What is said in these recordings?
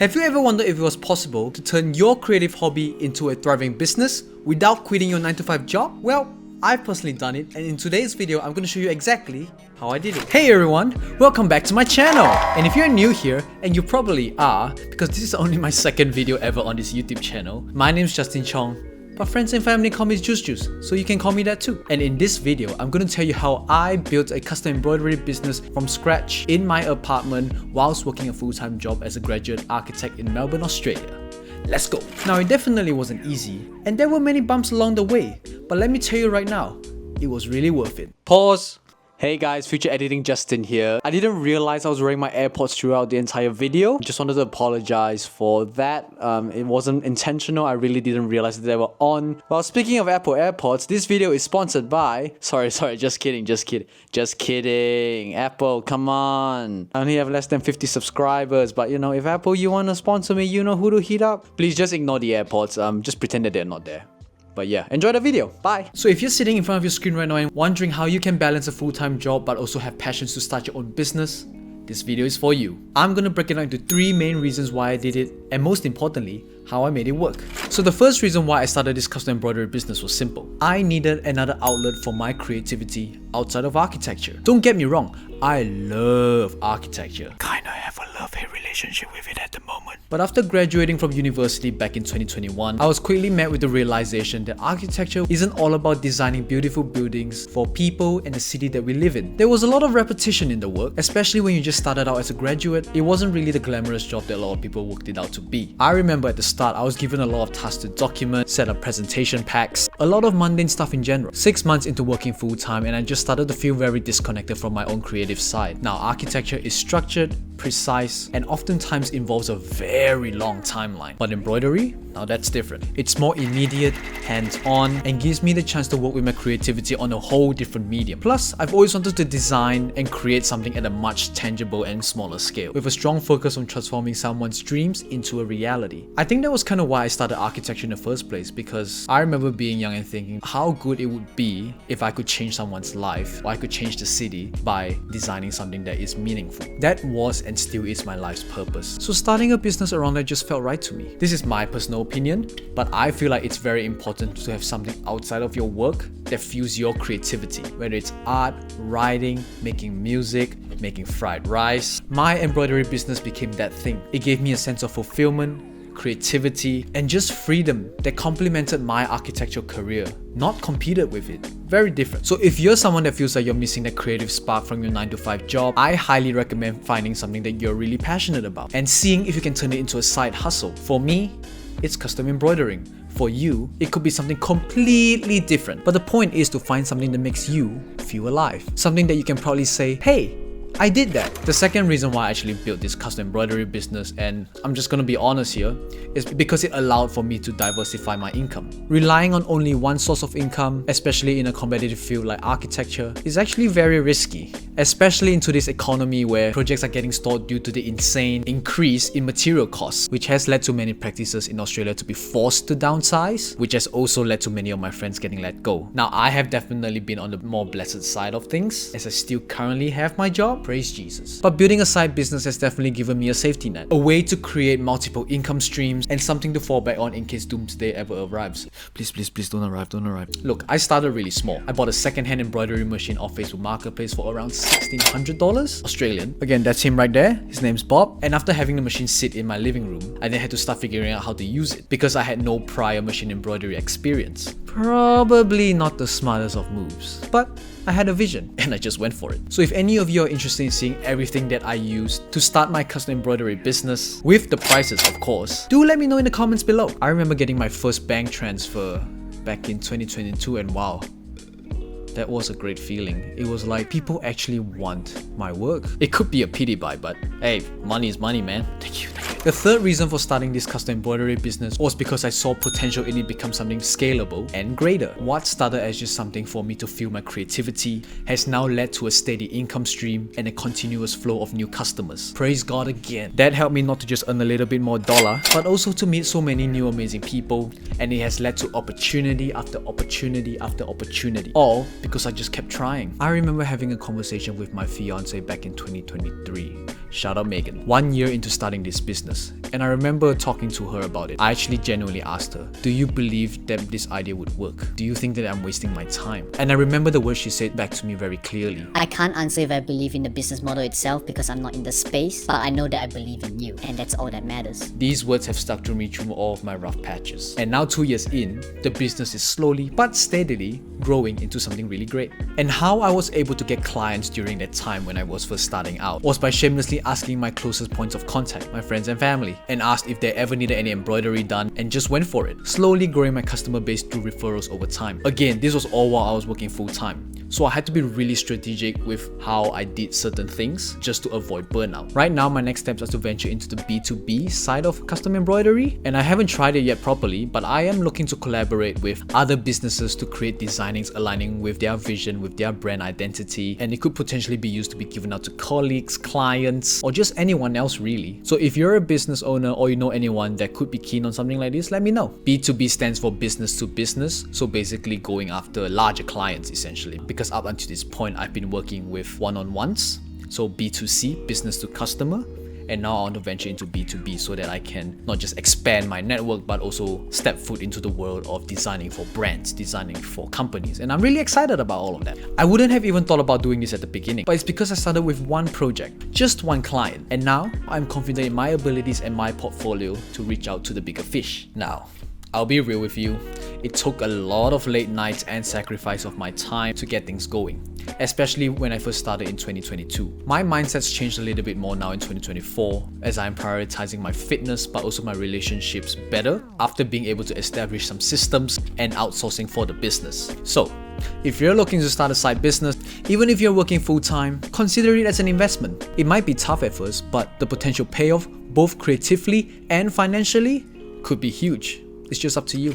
Have you ever wondered if it was possible to turn your creative hobby into a thriving business without quitting your 9-to-5 job? Well, I've personally done it, and in today's video, I'm going to show you exactly how I did it. Hey everyone, welcome back to my channel. And if you're new here, and you probably are, because this is only my second video ever on this YouTube channel, my name's Justin Chong. But friends and family call me Juice Juice, so you can call me that too. And in this video, I'm going to tell you how I built a custom embroidery business from scratch in my apartment whilst working a full-time job as a graduate architect in Melbourne, Australia. Let's go. Now, it definitely wasn't easy, and there were many bumps along the way, but let me tell you right now, it was really worth it. Pause. Hey guys, Future Editing Justin here. I didn't realize I was wearing my AirPods throughout the entire video. Just wanted to apologize for that. It wasn't intentional. I really didn't realize that they were on. Well, speaking of Apple AirPods, this video is sponsored by... Sorry, just kidding. Apple, come on. I only have less than 50 subscribers, but you know, if Apple, you want to sponsor me, you know who to hit up. Please just ignore the AirPods. Just pretend that they're not there. But yeah, enjoy the video. Bye. So if you're sitting in front of your screen right now and wondering how you can balance a full-time job but also have passions to start your own business, this video is for you. I'm gonna break it down into 3 main reasons why I did it, and most importantly, how I made it work. So the first reason why I started this custom embroidery business was simple. I needed another outlet for my creativity outside of architecture. Don't get me wrong, I love architecture. Kinda have a love-hate relationship with it at the moment. But after graduating from university back in 2021, I was quickly met with the realization that architecture isn't all about designing beautiful buildings for people and the city that we live in. There was a lot of repetition in the work, especially when you just started out as a graduate. It wasn't really the glamorous job that a lot of people worked it out to be. I remember at the start, I was given a lot of tasks to document, set up presentation packs, a lot of mundane stuff in general. 6 months into working full-time, and I just started to feel very disconnected from my own creative side. Now, architecture is structured, precise, and oftentimes involves a very long timeline. But embroidery? Now that's different. It's more immediate, hands-on, and gives me the chance to work with my creativity on a whole different medium. Plus, I've always wanted to design and create something at a much tangible and smaller scale, with a strong focus on transforming someone's dreams into a reality. I think that was kind of why I started architecture in the first place, because I remember being young and thinking how good it would be if I could change someone's life, or I could change the city by designing something that is meaningful. That was and still is my life's purpose. So starting a business around that just felt right to me. This is my personal opinion, but I feel like it's very important to have something outside of your work that fuels your creativity, whether it's art, writing, making music, making fried rice. My embroidery business became that thing. It gave me a sense of fulfillment, creativity, and just freedom that complemented my architectural career, not competed with it. Very different. So if you're someone that feels like you're missing that creative spark from your 9-to-5 job, I highly recommend finding something that you're really passionate about and seeing if you can turn it into a side hustle. For me, it's custom embroidering. For you, it could be something completely different. But the point is to find something that makes you feel alive. Something that you can proudly say, hey, I did that. The second reason why I actually built this custom embroidery business, and I'm just gonna be honest here, is because it allowed for me to diversify my income. Relying on only one source of income, especially in a competitive field like architecture, is actually very risky, especially in today's economy where projects are getting stalled due to the insane increase in material costs, which has led to many practices in Australia to be forced to downsize, which has also led to many of my friends getting let go. Now, I have definitely been on the more blessed side of things, as I still currently have my job. Praise Jesus. But building a side business has definitely given me a safety net, a way to create multiple income streams, and something to fall back on in case doomsday ever arrives. Please don't arrive. Look, I started really small. I bought a second-hand embroidery machine off Facebook Marketplace for around $1,600 Australian. Again, that's him right there. His name's Bob. And after having the machine sit in my living room, I then had to start figuring out how to use it because I had no prior machine embroidery experience. Probably not the smartest of moves, but I had a vision and I just went for it. So if any of you are interested in seeing everything that I used to start my custom embroidery business, with the prices of course, do let me know in the comments below. I remember getting my first bank transfer back in 2022, and wow, that was a great feeling. It was like people actually want my work. It could be a pity buy, but hey, money is money, man. Thank you. The third reason for starting this custom embroidery business was because I saw potential in it become something scalable and greater. What started as just something for me to fuel my creativity has now led to a steady income stream and a continuous flow of new customers. Praise God again. That helped me not to just earn a little bit more dollar, but also to meet so many new amazing people, and it has led to opportunity after opportunity after opportunity, all because I just kept trying. I remember having a conversation with my fiance back in 2023. Shout out Megan. 1 year into starting this business, and I remember talking to her about it. I actually genuinely asked her, do you believe that this idea would work? Do you think that I'm wasting my time? And I remember the words she said back to me very clearly. I can't answer if I believe in the business model itself because I'm not in the space, but I know that I believe in you, and that's all that matters. These words have stuck to me through all of my rough patches. And now 2 years in, the business is slowly but steadily growing into something really great. And how I was able to get clients during that time when I was first starting out was by shamelessly asking my closest points of contact, my friends and family, and asked if they ever needed any embroidery done and just went for it, slowly growing my customer base through referrals over time. Again, this was all while I was working full-time. So I had to be really strategic with how I did certain things just to avoid burnout. Right now, my next steps are to venture into the B2B side of custom embroidery, and I haven't tried it yet properly, but I am looking to collaborate with other businesses to create designings aligning with their vision, with their brand identity, and it could potentially be used to be given out to colleagues, clients, or just anyone else really. So if you're a business owner or you know anyone that could be keen on something like this, let me know. B2B stands for business to business, so basically going after larger clients essentially. Because up until this point, I've been working with one-on-ones, so B2C, business to customer, and now I want to venture into B2B so that I can not just expand my network but also step foot into the world of designing for brands, designing for companies, and I'm really excited about all of that. I wouldn't have even thought about doing this at the beginning, but it's because I started with one project, just one client, and now I'm confident in my abilities and my portfolio to reach out to the bigger fish. Now, I'll be real with you, it took a lot of late nights and sacrifice of my time to get things going, especially when I first started in 2022. My mindset's changed a little bit more now in 2024 as I'm prioritizing my fitness but also my relationships better after being able to establish some systems and outsourcing for the business. So, if you're looking to start a side business, even if you're working full-time, consider it as an investment. It might be tough at first, but the potential payoff, both creatively and financially, could be huge. It's just up to you.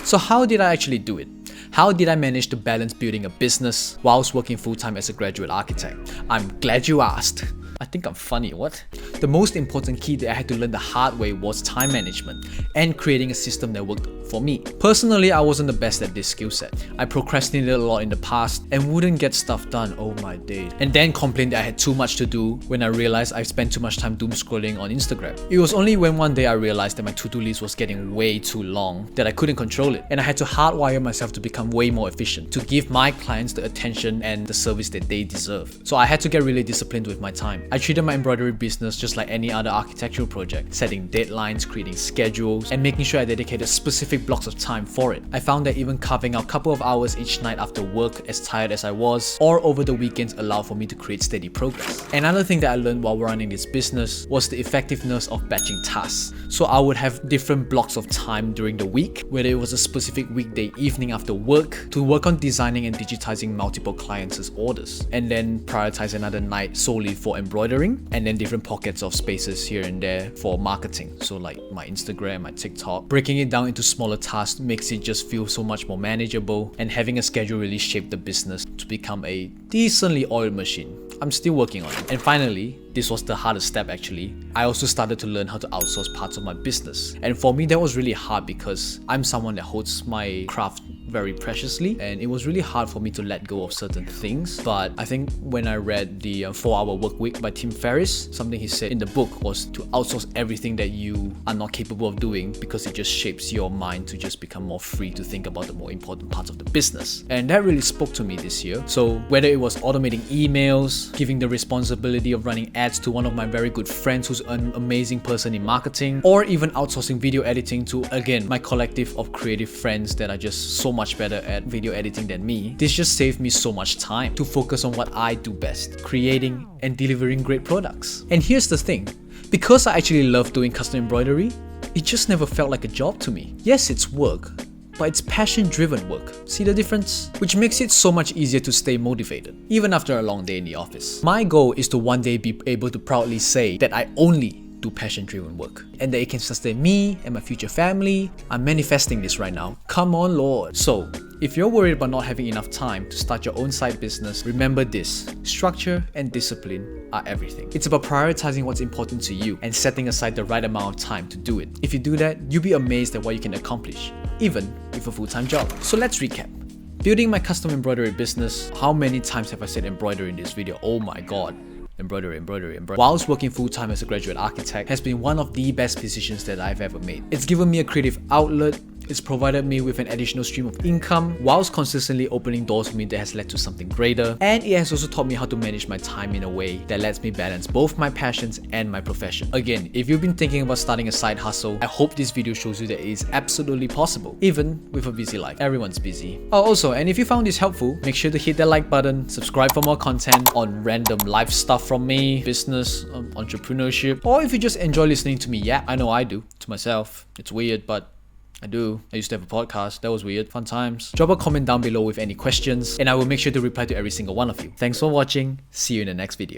So how did I actually do it? How did I manage to balance building a business whilst working full-time as a graduate architect? I'm glad you asked. I think I'm funny, what? The most important key that I had to learn the hard way was time management and creating a system that worked for me. Personally, I wasn't the best at this skill set. I procrastinated a lot in the past and wouldn't get stuff done, oh my days. And then complained that I had too much to do when I realized I spent too much time doom scrolling on Instagram. It was only when one day I realized that my to-do list was getting way too long that I couldn't control it, and I had to hardwire myself to become way more efficient, to give my clients the attention and the service that they deserve. So I had to get really disciplined with my time. I treated my embroidery business just like any other architectural project, setting deadlines, creating schedules, and making sure I dedicated specific blocks of time for it. I found that even carving out a couple of hours each night after work, as tired as I was, or over the weekends allowed for me to create steady progress. Another thing that I learned while running this business was the effectiveness of batching tasks. So I would have different blocks of time during the week, whether it was a specific weekday evening after work, to work on designing and digitizing multiple clients' orders, and then prioritize another night solely for embroidering, and then different pockets of spaces here and there for marketing. So like my Instagram, my TikTok. Breaking it down into smaller tasks makes it just feel so much more manageable, and having a schedule really shaped the business to become a decently oiled machine. I'm still working on it. And finally, this was the hardest step actually. I also started to learn how to outsource parts of my business. And for me, that was really hard because I'm someone that holds my craft very preciously, and it was really hard for me to let go of certain things. But I think when I read the 4-Hour Workweek by Tim Ferriss, something he said in the book was to outsource everything that you are not capable of doing, because it just shapes your mind to just become more free to think about the more important parts of the business. And that really spoke to me this year. So whether it was automating emails, giving the responsibility of running ads to one of my very good friends who's an amazing person in marketing, or even outsourcing video editing to, again, my collective of creative friends that are just so much better at video editing than me, this just saved me so much time to focus on what I do best, creating and delivering great products. And here's the thing, because I actually love doing custom embroidery, it just never felt like a job to me. Yes, it's work, but it's passion-driven work. See the difference? Which makes it so much easier to stay motivated, even after a long day in the office. My goal is to one day be able to proudly say that I only do passion-driven work, and that it can sustain me and my future family. I'm manifesting this right now. Come on, Lord. So, if you're worried about not having enough time to start your own side business, remember this: structure and discipline are everything. It's about prioritizing what's important to you and setting aside the right amount of time to do it. If you do that, you'll be amazed at what you can accomplish, even with a full-time job. So let's recap. Building my custom embroidery business. How many times have I said embroidery in this video? Oh my god. Embroidery. Whilst working full-time as a graduate architect has been one of the best decisions that I've ever made. It's given me a creative outlet. It's provided me with an additional stream of income whilst consistently opening doors for me that has led to something greater. And it has also taught me how to manage my time in a way that lets me balance both my passions and my profession. Again, if you've been thinking about starting a side hustle, I hope this video shows you that it is absolutely possible, even with a busy life. Everyone's busy. Oh, also, and if you found this helpful, make sure to hit that like button, subscribe for more content on random life stuff from me, business, entrepreneurship, or if you just enjoy listening to me, yeah, I know I do, to myself. It's weird, but I do. I used to have a podcast. That was weird. Fun times. Drop a comment down below with any questions and I will make sure to reply to every single one of you. Thanks for watching. See you in the next video.